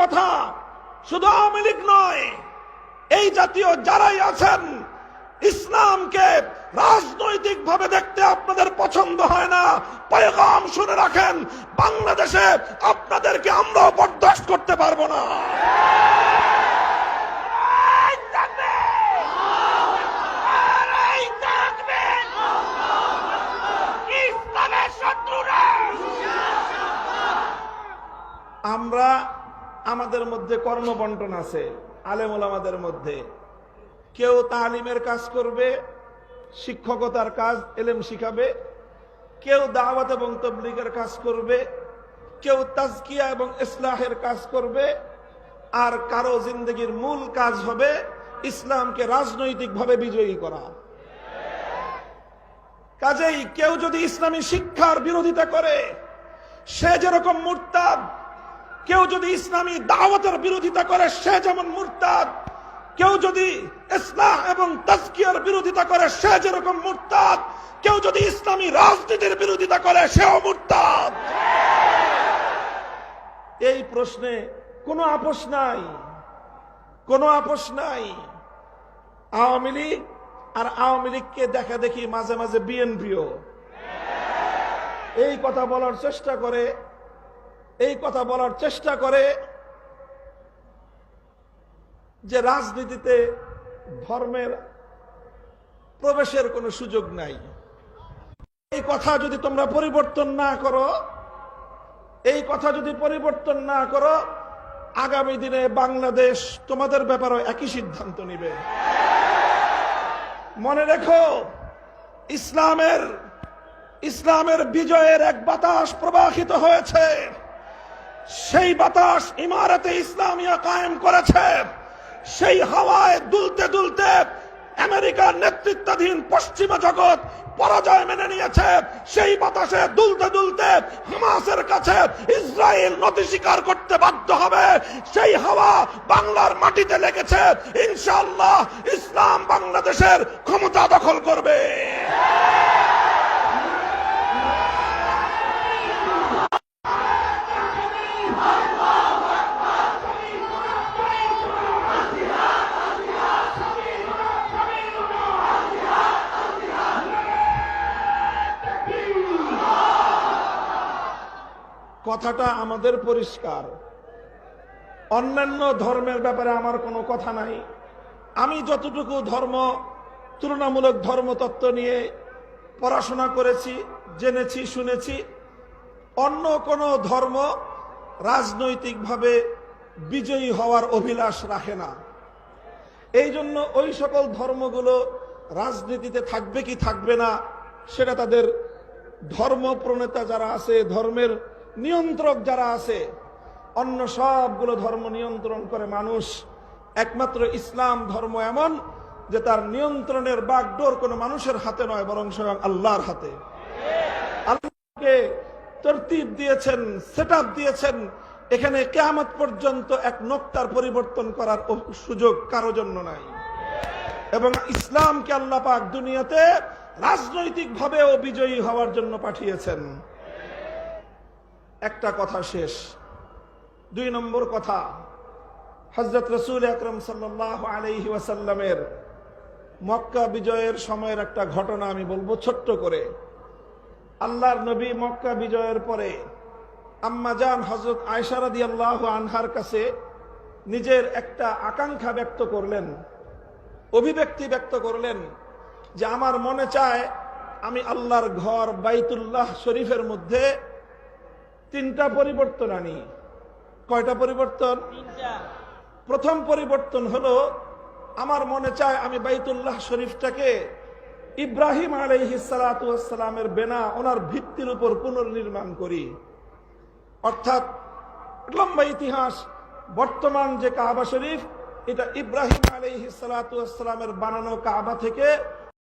কথা, শুধু আওয়ামী লীগ নয়, এই জাতীয় যারাই আছেন, ইসলামকে রাজনৈতিক ভাবে দেখতে আপনাদের পছন্দ হয় না, পয়গাম শুনে রাখেন, বাংলাদেশে আপনাদেরকে আমরাও বরদাস্ত করতে পারবো না। আমরা আমাদের মধ্যে কর্মবন্টন আছে, আলেম ওলামাদের মধ্যে। কেউ তালিমের কাজ করবে, শিক্ষকতার কাজ, এলেম শিখাবে। কেউ দাওয়াত এবং তাবলীগের কাজ করবে। কেউ তাজকিয়া এবং ইসলাহের কাজ করবে। আর কারো জিন্দগির মূল কাজ হবে ইসলামকে রাজনৈতিকভাবে বিজয়ী করা। কাজেই কেউ যদি ইসলামী শিক্ষার বিরোধিতা করে, সে যেরকম মুরতাদ। কেউ যদি ইসলামী দাওয়াতের বিরোধিতা করে, সে যেমন মুরতাদ। কেউ যদি ইসলাহ এবং তাজকিয়ার বিরোধিতা করে, সে যেরকম মুরতাদ। কেউ যদি ইসলামী রাজনীতির বিরোধিতা করে, সেও মুরতাদ। এই প্রশ্নে কোনো আপোষ নাই, কোনো আপোষ নাই। আওয়ামী লীগ আর আওয়ামী লীগকে দেখা দেখি মাঝে মাঝে বিএনপিও এই কথা বলার চেষ্টা করে, যে রাজনীতিতে ধর্মের প্রবেশের কোনো সুযোগ নাই। এই কথা যদি তোমরা পরিবর্তন না করো, আগামী দিনে বাংলাদেশ তোমাদের ব্যাপারে একই সিদ্ধান্ত নিবে। মনে রেখো, ইসলামের বিজয়ের এক বাতাস প্রবাহিত হয়েছে। সেই বাতাস ইমারতে ইসলামিয়া কায়েম করেছে। সেই হাওয়ায় দুলতে দুলতে আমেরিকার নেতৃত্বাধীন পশ্চিমা জগৎ পরাজয় মেনে নিয়েছে। সেই বাতাসে দুলতে দুলতে হামাসের কাছে ইসরায়েল নতি স্বীকার করতে বাধ্য হবে। সেই হাওয়া বাংলার মাটিতে লেগেছে। ইনশাআল্লাহ ইসলাম বাংলাদেশের ক্ষমতা দখল করবে। কথাটা আমাদের পরিষ্কার। অন্যান্য ধর্মের ব্যাপারে আমার কোনো কথা নাই। আমি যতটুকু তুলনামূলক ধর্মতত্ত্ব নিয়ে পড়াশোনা করেছি, জেনেছি, শুনেছি, অন্য কোনো ধর্ম রাজনৈতিকভাবে বিজয়ী হওয়ার অভিলাষ রাখে না। এই জন্য ওই সকল ধর্মগুলো রাজনীতিতে থাকবে কি থাকবে না, সেটা তাদের ধর্ম প্রণেতা যারা আছে, ধর্মের নিয়ন্ত্রক যারা আছে, অন্য সবগুলো ধর্ম নিয়ন্ত্রণ করে মানুষ। একমাত্র ইসলাম ধর্ম এমন যে তার নিয়ন্ত্রণের বাগডোর কোনো মানুষের হাতে নয়, বরং স্বয়ং আল্লাহর হাতে। আল্লাহকে তরতিব দিয়েছেন, সেটআপ দিয়েছেন। এখানে কিয়ামত পর্যন্ত এক নোক্তার পরিবর্তন করার সুযোগ কারো জন্য নাই। এবং ইসলামকে আল্লাহ পাক দুনিয়াতে রাজনৈতিকভাবেও বিজয়ী হওয়ার জন্য পাঠিয়েছেন। একটা কথা শেষ। 2 নম্বর কথা, হযরত রাসূল আকরাম সাল্লাল্লাহু আলাইহি ওয়াসাল্লামের মক্কা বিজয়ের সময়ের একটা ঘটনা আমি বলবো ছোট্ট করে। আল্লাহর নবী মক্কা বিজয়ের পরে আম্মা জান হযরত আয়েশা রাদিয়াল্লাহু আনহার কাছে নিজের একটা আকাঙ্ক্ষা ব্যক্ত করলেন, অভিব্যক্তি ব্যক্ত করলেন যে আমার মনে চায় আমি আল্লাহর ঘর বাইতুল্লাহ শরীফের মধ্যে 3টা পরিবর্তন আনি। কয়টা পরিবর্তন? 3টা। প্রথম পরিবর্তন হলো, আমার মনে চায় আমি বাইতুল্লাহ শরীফটাকে ইব্রাহিম আলাইহিস সালাতু ওয়াস সালামের বেনা, ওনার ভিত্তির উপর পুনর্নির্মাণ করি। অর্থাৎ লম্বা ইতিহাস, বর্তমান যে কাবা শরীফ, এটা ইব্রাহিম আলাইহিস সালাতু ওয়াস সালামের বানানো কাবা থেকে